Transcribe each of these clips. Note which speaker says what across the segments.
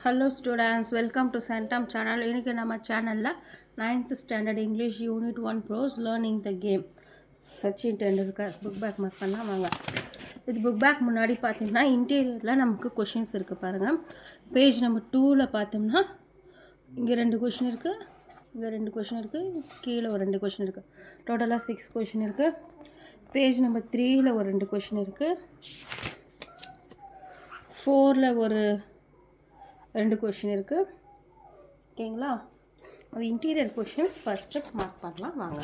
Speaker 1: Hello students, welcome to Santam channel. இன்னைக்கு நம்ம சேனல்ல 9th standard English unit 1 pros learning the game. Sachin Tendulkar book back mark பண்ணலாம் வாங்க. இது புக் பேக் முன்னாடி பார்த்தீங்கன்னா இன்டீரியரில் நமக்கு கொஷின்ஸ் இருக்குது பாருங்கள். பேஜ் நம்பர் 2ல் பார்த்தோம்னா இங்கே 2 கொஷின் இருக்குது, இங்கே 2 கொஷின் இருக்குது, கீழே ஒரு 2 கொஷின் இருக்குது. டோட்டலாக 6 கொஷின் இருக்குது. பேஜ் நம்பர் 3ல் ஒரு 2 கொஷின் இருக்குது, 4ல் ஒரு 2 கொஷின் இருக்குது. ஓகேங்களா? அது இன்டீரியர் கொஷின்ஸ் ஃபஸ்ட்டு மார்க் பண்ணலாம் வாங்க.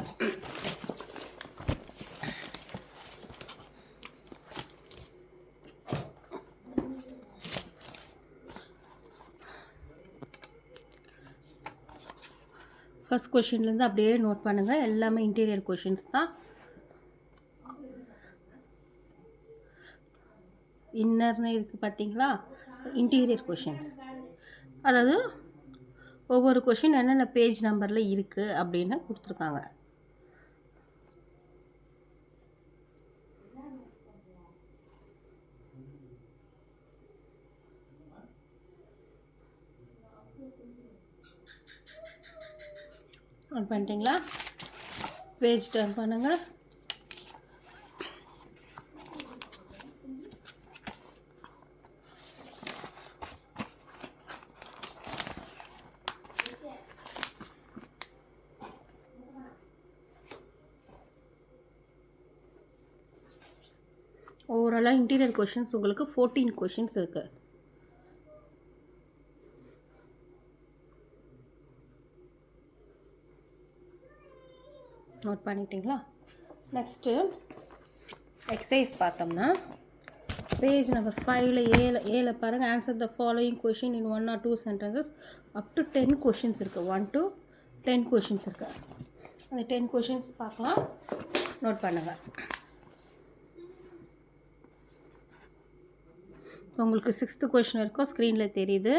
Speaker 1: ஃபஸ்ட் கொஷின்லேருந்து அப்படியே நோட் பண்ணுங்கள். எல்லாமே இன்டீரியர் கொஷின்ஸ் தான். இன்னர்னு இருக்குது பார்த்தீங்களா, இன்டீரியர் கொஷின்ஸ். அதாவது ஒவ்வொரு கொஷின் என்னென்ன பேஜ் நம்பரில் இருக்குது அப்படின்னு கொடுத்துருக்காங்க. நோட் பண்ணிட்டீங்களா? பேஜ் டர்ன் பண்ணுங்கள். ஓவராலாக இன்டீரியர் கொஷின்ஸ் உங்களுக்கு 14 கொஷின்ஸ் இருக்குது. நோட் பண்ணிட்டீங்களா? நெக்ஸ்ட்டு எக்ஸசைஸ் பார்த்தோம்னா பேஜ் நம்பர் 5ல் ஏல பாருங்கள். Answer the following question in 1 or 2 sentences. Up to 10 questions இருக்குது. 1 to 10 கொஷின்ஸ் இருக்குது. அந்த 10 கொஷின்ஸ் பார்க்கலாம். நோட் பண்ணுங்கள். உங்களுக்கு 6th கொஷின் இருக்கும், ஸ்க்ரீனில் தெரியுது.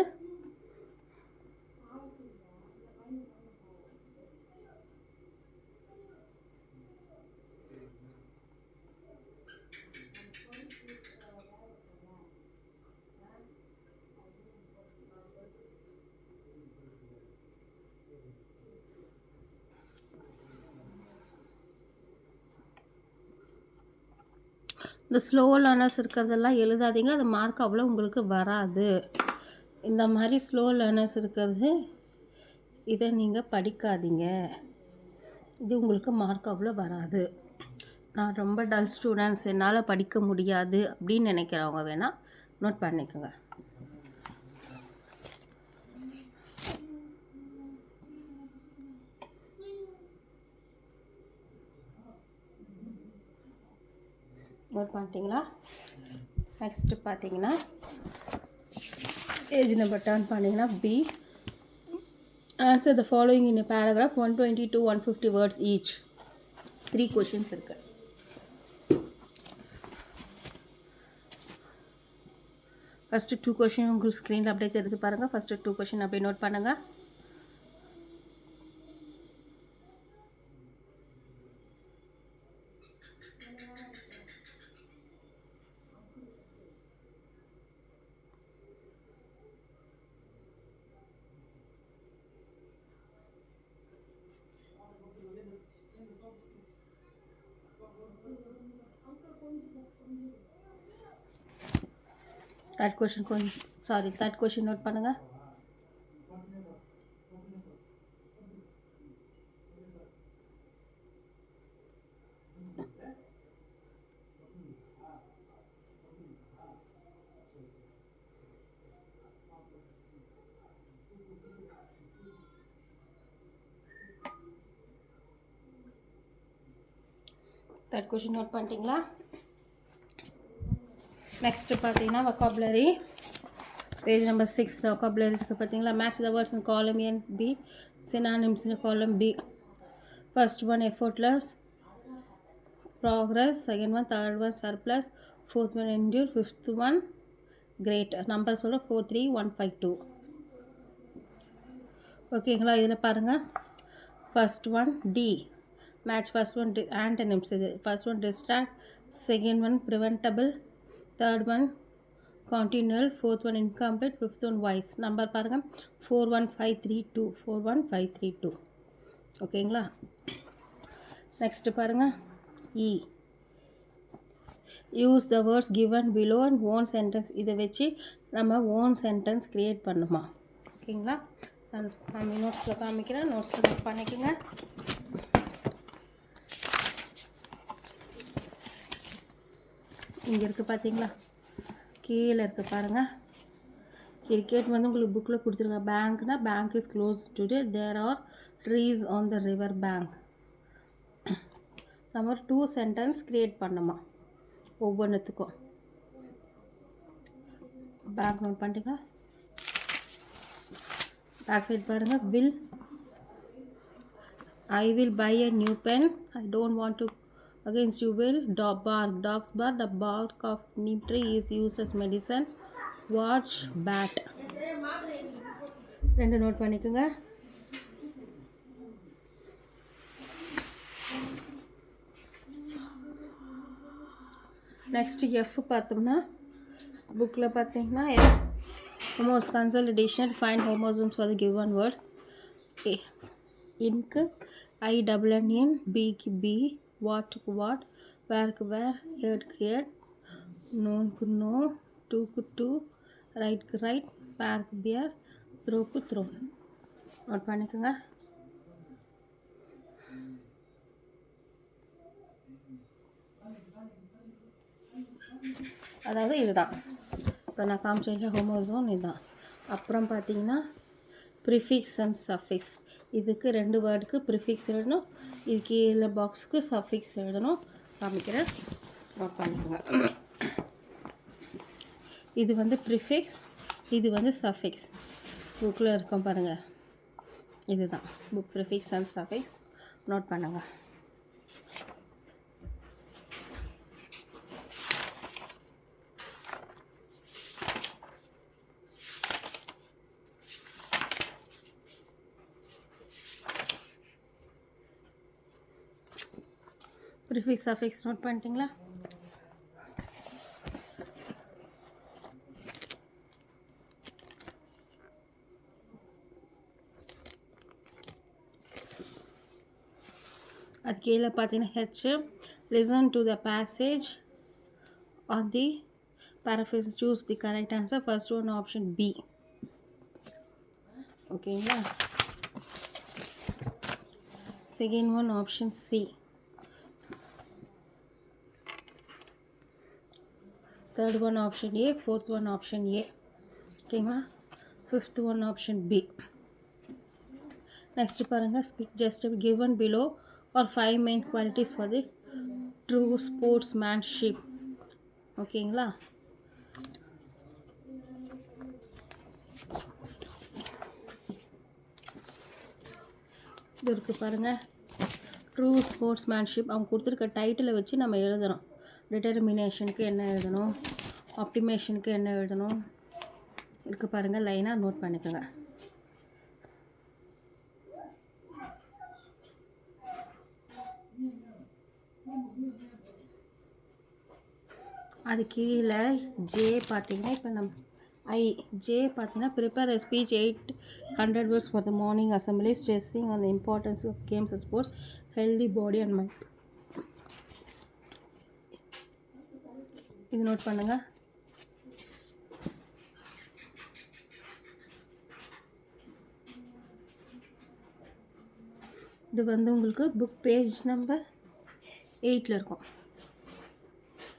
Speaker 1: இந்த ஸ்லோ லேர்னர்ஸ் இருக்கிறதெல்லாம் எழுதாதீங்க, அது மார்க் அவ்வளோ உங்களுக்கு வராது. இந்த மாதிரி ஸ்லோ லேர்னர்ஸ் இருக்கிறது இதை நீங்கள் படிக்காதீங்க, இது உங்களுக்கு மார்க் அவ்வளோ வராது. நான் ரொம்ப டல் ஸ்டூடெண்ட்ஸ், என்னால் படிக்க முடியாது அப்படின்னு நினைக்கிறவங்க வேணால் நோட் பண்ணிக்கோங்க. நோட் பண்ணிட்டீங்களா? நெக்ஸ்ட்டு பார்த்தீங்கன்னா பேஜ் நம்பர் டர்ன் பண்ணிங்கன்னா B. Answer the following in paragraph 120 to 150 words each. 3 questions இருக்குது. ஃபஸ்ட்டு 2 கொஷின் உங்களுக்கு ஸ்க்ரீனில் அப்படியே தெரிஞ்சு பாருங்கள். ஃபஸ்ட்டு 2 கொஷின் அப்படியே நோட் பண்ணுங்கள். தேர்ட் கொஷின் நோட் பண்ணுங்கள். தேர்ட் கொஷின் நோட் பண்ணிட்டீங்களா? நெக்ஸ்ட்டு பார்த்தீங்கன்னா வொக்காபுலரி பேஜ் நம்பர் 6 வொக்காபுலரி இருக்குது பார்த்தீங்களா. மேட்ச் த வேர்ட்ஸ் இன் காலம் A and B, synonyms in column B. First one effortless, progress. Second one, third one surplus, fourth one endure, fifth one great. Number சொல்ல 43152. ஓகேங்களா? இதில் பாருங்கள். First one D match. First one antonyms. இது first one distract, second one preventable, third one continual, fourth one incomplete, fifth one wise. Number பாருங்க 41532 41532. ஓகேங்களா? Next பாருங்க E. Use the words given below and own sentence. இதை வச்சு நம்ம own sentence create பண்ணுமா? ஓகேங்களா? நான் நோட்ஸில் காமிக்கிறேன், நோட்ஸில் நோட் பண்ணிக்கோங்க. இங்கே இருக்குது பார்த்தீங்களா, கீழே இருக்குது பாருங்கள். கிரிக்கெட் வந்து உங்களுக்கு புக்கில் கொடுத்துருங்க. பேங்க்னா bank is close today, there are trees on the river bank. நம்ம 2 சென்டென்ஸ் க்ரியேட் பண்ணுமா ஒவ்வொன்றுத்துக்கும். பேங்க் நோட் பண்ணிட்டீங்களா? பேக் சைட் பாருங்கள். Will I will buy a new pen. I don't want to against you will. Dog bark. Dogs bark. The bark of neem tree is used as medicine. Watch bat. ரெண்டு note பண்ணிக்கோங்க. Next F பார்த்தோம்னா புக்கில் பார்த்தீங்கன்னா homos consultation find homosomes for the given words. இன்க்கு INN, பிக்கு bee, வாட்டுக்கு watt, வேருக்கு wear, ஹேட்க்கு ஹேட், நோன்க்கு நோ, டூக்கு டூ, ரைட்க்கு ரைட், பேருக்கு பியர், த்ரோக்கு த்ரோன். நோட் பண்ணிக்கோங்க. அதாவது இதுதான் இப்போ நான் காமிச்ச ஹோமோசோம் இதுதான். அப்புறம் பார்த்தீங்கன்னா ப்ரிஃபிக்ஸ் அண்ட் சஃபிக்ஸ். இதுக்கு 2 வேர்டுக்கு ப்ரிஃபிக்ஸ் எழுதணும், இது கீழே பாக்ஸுக்கு சஃபிக்ஸ் எழுதணும். காமிக்கிறேன், நோட் பண்ணிக்கோங்க. இது வந்து ப்ரிஃபிக்ஸ், இது வந்து சஃபிக்ஸ். புக்கில் இருக்கும் பாருங்கள், இதுதான் book prefix and suffix. Note பண்ணுங்கள். ப்ரிஃபிக்ஸ் சஃபிக்ஸ் நோட் பண்ணிட்டீங்களா? அது கீழே பார்த்தீங்கன்னா H. Listen to the passage on the paraphrase, choose the correct answer. First one option B. ஓகேங்களா? Second one option C. Third one option A. Fourth one option A. ஓகேங்களா? Fifth one option B. Next பாருங்கள், speak just given below or 5 main qualities for the true sportsmanship. ஓகேங்களா? இது இருக்குது பாருங்கள், true sportsmanship. அவங்க கொடுத்துருக்க டைட்டிலை வச்சு நம்ம எழுதணும். டிட்டர்மினேஷனுக்கு என்ன எழுதணும், ஆப்டிமேஷனுக்கு என்ன எழுதணும் இருக்குது பாருங்கள். லைனாக நோட் பண்ணிக்கோங்க. அது கீழே ஜே பார்த்தீங்கன்னா, இப்போ நம்ம ஜே பார்த்தீங்கன்னா prepare a speech 800 words for the morning assembly, stressing on the importance of games and sports, healthy body and mind. இது நோட் பண்ணுங்க. இது வந்து உங்களுக்கு புக் பேஜ் நம்பர் 8 இருக்கும்.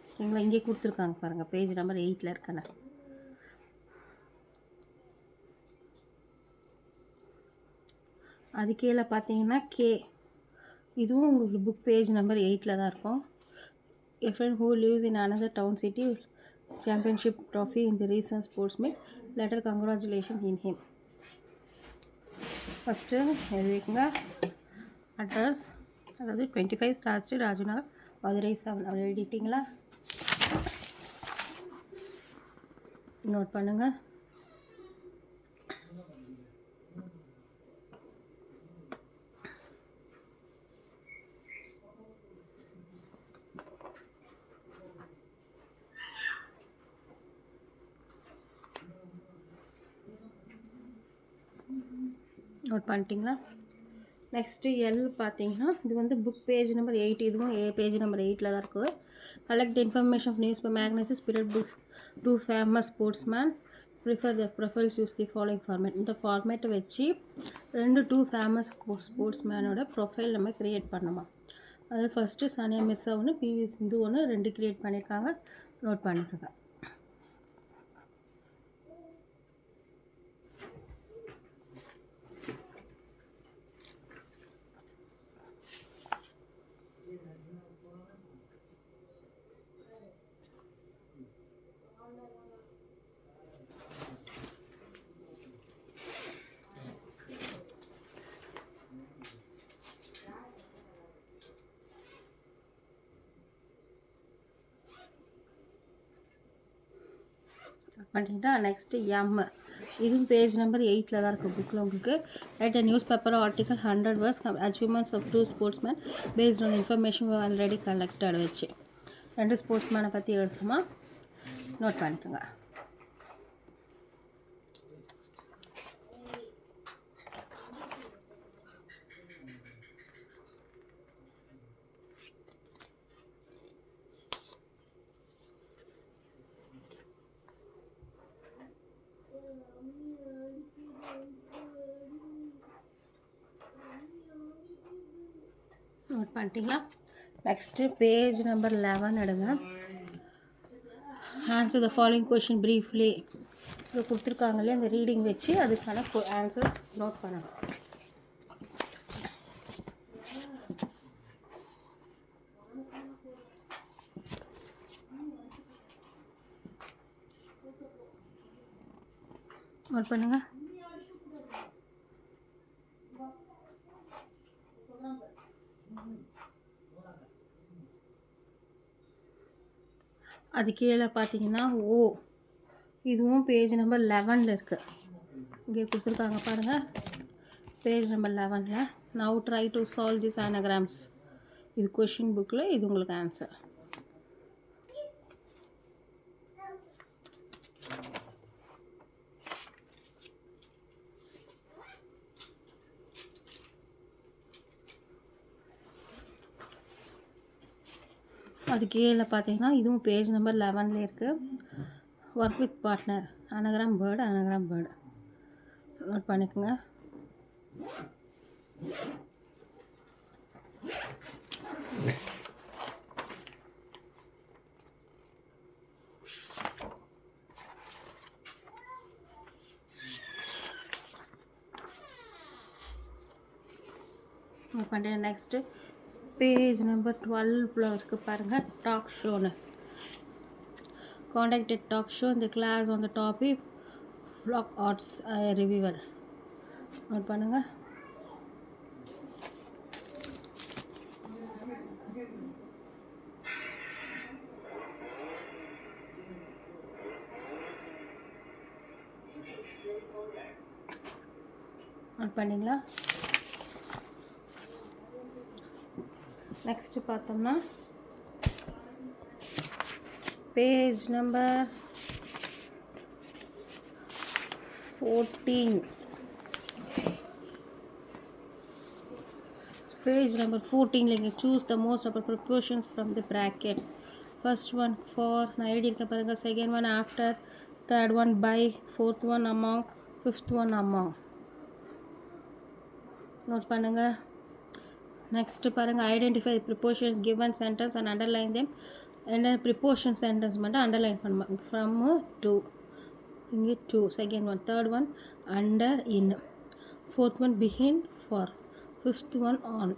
Speaker 1: ஓகேங்களா? இங்கே கொடுத்துருக்காங்க பாருங்கள், பேஜ் நம்பர் 8 இருக்கேன். அது கீழே பார்த்தீங்கன்னா கே. இதுவும் உங்களுக்கு புக் பேஜ் நம்பர் 8 தான் இருக்கும். A friend who lives in another town city championship trophy in the recent sports meet, letter congratulations in him. First எழுதிக்கோங்க அட்ரஸ், அதாவது 25 ஸ்டார் ஸ்ட்ரீட், ராஜுநகர், மதுரை 7. அதை எழுதிட்டிங்களா? நோட் பண்ணுங்கள். நோட் பண்ணிட்டீங்களா? நெக்ஸ்ட்டு எல் பார்த்தீங்கன்னா இது வந்து புக் பேஜ் நம்பர் 8, இதுவும் பேஜ் நம்பர் 8ல் தான் இருக்குது. Collect information of news magazines period books to famous sportsmen prefer the profiles use the following format. இந்த ஃபார்மேட்டை வச்சு 2 ஃபேமஸ் ஸ்போர்ட்ஸ்மேனோட ப்ரொஃபைல் நம்ம க்ரியேட் பண்ணணுமா. அது ஃபஸ்ட்டு சானியா மிர்சா ஒன்று, பிவி சிந்து ஒன்று, 2 க்ரியேட் பண்ணியிருக்காங்க. நோட் பண்ணிக்கோங்க. பண்ணிட்டா நெக்ஸ்ட்டு எம், இதுவும் பேஜ் நம்பர் 8ல் தான் இருக்குது புக்கில் உங்களுக்கு. Write a newspaper article 100 words achievements of 2 sportsman based on information already collected வச்சு 2 ஸ்போர்ட்ஸ்மேனை பற்றி எழுதுமா. நோட் பண்ணிக்கோங்க. நோட் பண்ணிட்டீங்களா? நெக்ஸ்ட்டு பேஜ் நம்பர் 11 எடுங்க. Answer the following question briefly. இது கொடுத்துருக்காங்களே அந்த ரீடிங் வச்சு அதுக்கான ஆன்சர்ஸ் நோட் பண்ணணும். நோட் பண்ணுங்க. அது கீழே பார்த்தீங்கன்னா ஓ, இதுவும் பேஜ் நம்பர் 11ல் இருக்குது. இங்கே கொடுத்துருக்காங்க பாருங்கள், பேஜ் நம்பர் 11ல். Now try to solve this anagrams. இது கொஷின் புக்கில், இது உங்களுக்கு ஆன்சர். அது கீழே பார்த்தீங்கன்னா இதுவும் பேஜ் நம்பர் 11ல் இருக்குது. Work with partner, anagram bird, anagram bird. Note பண்ணிக்கோங்க. நோட் பண்ணுறேன். நெக்ஸ்ட்டு பேஜ் நம்பர் 12ல் இருக்குது பாருங்கள், டாக் ஷோன்னு. Conducted talk show in the class on the topic flock arts revival. Note பண்ணுங்க. நோட் பண்ணிங்களா? நெக்ஸ்ட்டு பார்த்தோம்னா page number 14. Page number 14 like choose the most appropriate proportions from the brackets. First one for நான் எழுதியிருக்கேன் பாருங்க, second one after, third one by, fourth one among, fifth one among. Note பண்ணுங்க. Next பாருங்க, identify preposition given sentence and underline them. என்ன preposition sentence மட்டும் underline பண்ணுமா. From to, இங்கே to, second one, third one under, in, fourth one behind, for, fifth one on.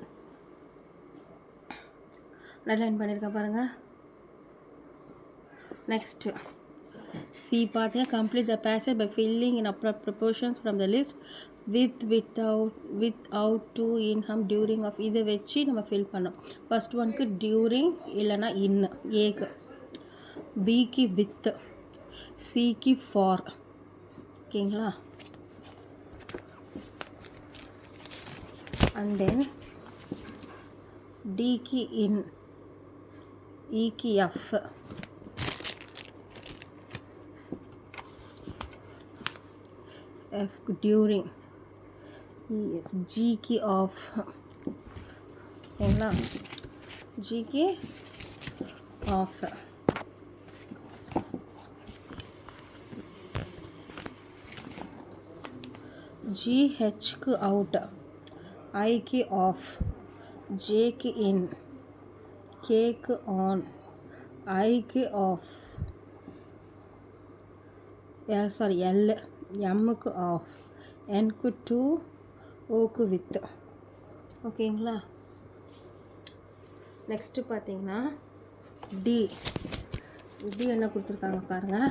Speaker 1: Underline பண்ணியிருக்கேன் பாருங்கள். Next C பார்த்தீங்கன்னா complete the passage by filling in appropriate prepositions from the list without to in um during off. இதை வச்சு நம்ம fill பண்ணோம். First ஒனுக்கு during இல்லைனா இன், ஏக்கு, பிக்கு வித், சிக்கு ஃபார். ஓகேங்களா? அண்ட் தென் டிக்கு இன், இக்கு F, F during, G key off. ஓகேங்களா, G key off. G H க்கு out, I key off, J க்கு in, K க்கு on, I க்கு off, L M க்கு off, N க்கு to, O க்கு with. ஓகேங்களா, நெக்ஸ்ட்டு பார்த்தீங்கன்னா D என்ன கொடுத்துருக்காங்க பாருங்கள்.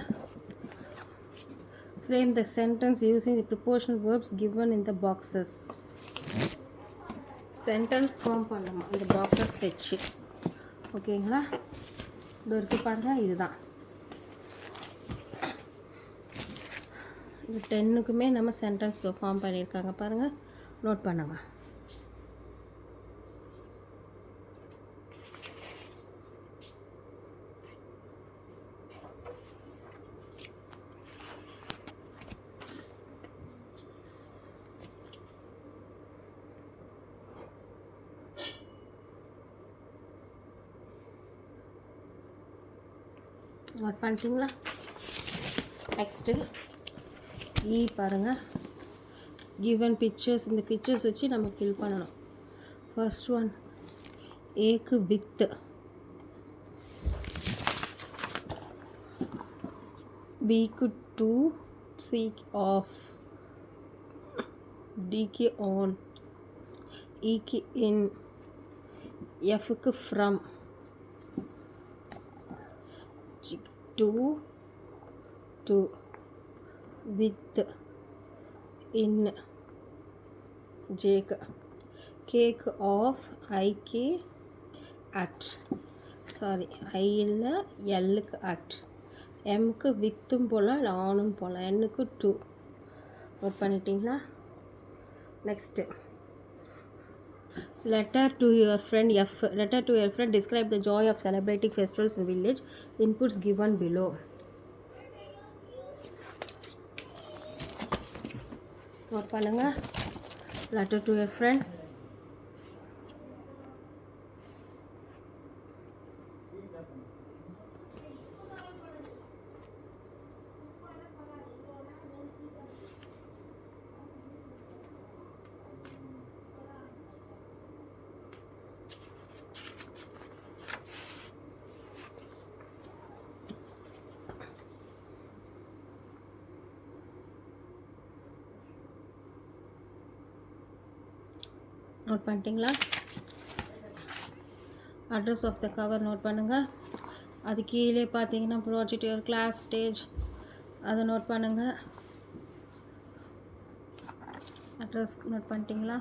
Speaker 1: Frame the sentence using the prepositional verbs given in the boxes. Sentence form பண்ணலாம் இந்த boxes வச்சு. ஓகேங்களா, இது இருக்குது பாருங்கள், இதுதான். இது 10க்குமே நம்ம சென்டென்ஸ் ஃபார்ம் பண்ணியிருக்காங்க பாருங்கள், நோட் பண்ணுங்க. நோட் பண்ணிட்டீங்களா? நெக்ஸ்ட்டு பாருங்கள், given pictures. இந்த பிக்சர்ஸ் வச்சு நம்ம ஃபில் பண்ணணும். ஃபர்ஸ்ட் ஒன் ஏக்கு வித், பிக்கு டூ, சிக்கு ஆஃப், டிக்கு ஆன், இக்கு இன், எஃப்க்கு from, to with, in, Jake, cake of, IK at, sorry I இல்லை Lக்கு at, Mக்கு வித்தும் போகலாம் இல்லை ஆனும் போகலாம், Nக்கு to. நோட் பண்ணிட்டீங்களா? Next letter to your friend F. Letter to your friend, describe the joy of celebrating festivals in village. Inputs given below. Note பண்ணுங்க. Letter to your friend. Note பண்ணிட்டீங்களா? Address of the cover note பண்ணுங்கள். அது கீழே பார்த்தீங்கன்னா project your class stage, அதை note பண்ணுங்கள். Address note பண்ணிட்டீங்களா?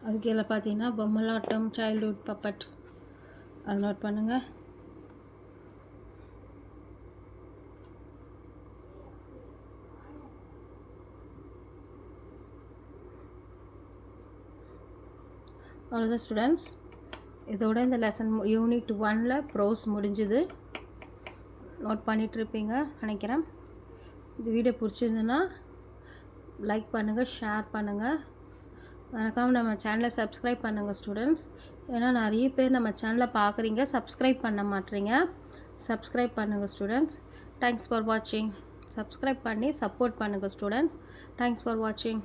Speaker 1: அது கீழே பார்த்தீங்கன்னா பொம்மலாட்டம், சைல்ட்ஹுட் பப்பட், அதை நோட் பண்ணுங்கள். அவ்வளோதான் ஸ்டூடெண்ட்ஸ், இதோட இந்த லெசன் யூனிட் 1ல் ப்ரோஸ் முடிஞ்சுது. நோட் பண்ணிகிட்ருப்பீங்க நினைக்கிறேன். இந்த வீடியோ பிடிச்சிருந்துன்னா லைக் பண்ணுங்கள், ஷேர் பண்ணுங்கள். மறக்காமல் நம்ம சேனலை சப்ஸ்கிரைப் பண்ணுங்கள் ஸ்டூடெண்ட்ஸ். ஏன்னா நிறைய பேர் நம்ம சேனலை பார்க்குறீங்க, சப்ஸ்கிரைப் பண்ண மாட்டேறீங்க. சப்ஸ்கிரைப் பண்ணுங்கள் ஸ்டூடெண்ட்ஸ். தேங்க்ஸ் ஃபார் வாட்சிங். சப்ஸ்கிரைப் பண்ணி சப்போர்ட் பண்ணுங்கள் ஸ்டூடெண்ட்ஸ். தேங்க்ஸ் ஃபார் வாட்சிங்.